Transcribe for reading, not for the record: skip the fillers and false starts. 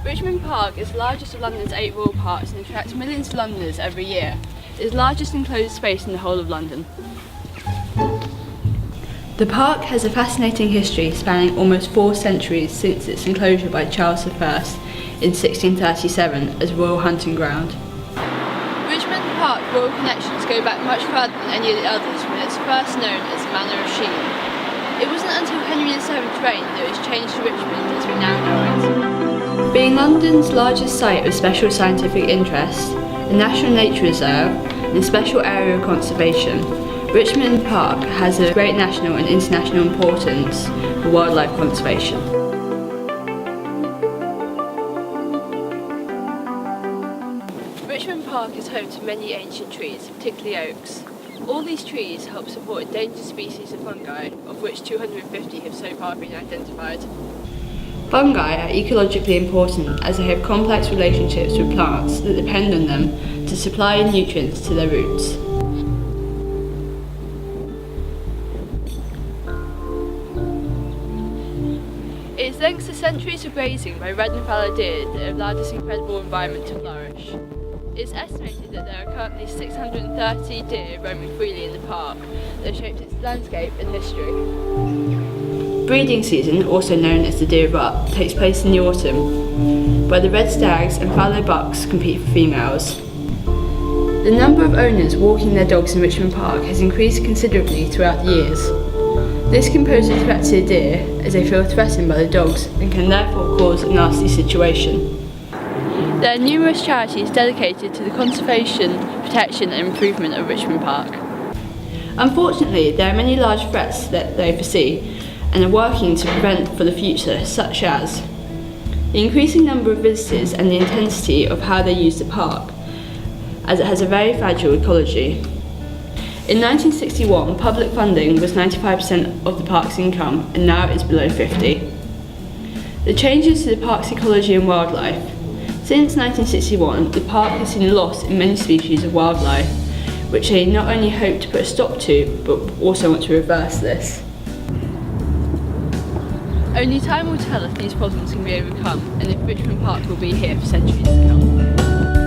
Richmond Park is the largest of London's 8 royal parks and attracts millions of Londoners every year. It is the largest enclosed space in the whole of London. The park has a fascinating history spanning almost 4 centuries since its enclosure by Charles I in 1637 as a royal hunting ground. Richmond Park royal connections go back much further than any of the others, when it's first known as the Manor of Sheen. It wasn't until Henry VII's reign that it was changed to Richmond as we now know it. Being London's largest site of special scientific interest, a national nature reserve and a special area of conservation, Richmond Park has a great national and international importance for wildlife conservation. Richmond Park is home to many ancient trees, particularly oaks. All these trees help support endangered species of fungi, of which 250 have so far been identified. Fungi are ecologically important as they have complex relationships with plants that depend on them to supply nutrients to their roots. It is thanks to centuries of grazing by red and fallow deer that have allowed this incredible environment to flourish. It is estimated that there are currently 630 deer roaming freely in the park that have shaped its landscape and history. Breeding season, also known as the deer rut, takes place in the autumn, where the red stags and fallow bucks compete for females. The number of owners walking their dogs in Richmond Park has increased considerably throughout the years. This can pose a threat to the deer as they feel threatened by the dogs and can therefore cause a nasty situation. There are numerous charities dedicated to the conservation, protection and improvement of Richmond Park. Unfortunately, there are many large threats that they foresee and are working to prevent for the future, such as the increasing number of visitors and the intensity of how they use the park, as it has a very fragile ecology. In 1961, public funding was 95% of the park's income, and now it is below 50%. The changes to the park's ecology and wildlife. Since 1961, the park has seen a loss in many species of wildlife, which they not only hope to put a stop to, but also want to reverse this. Only time will tell if these problems can be overcome, and if Richmond Park will be here for centuries to come.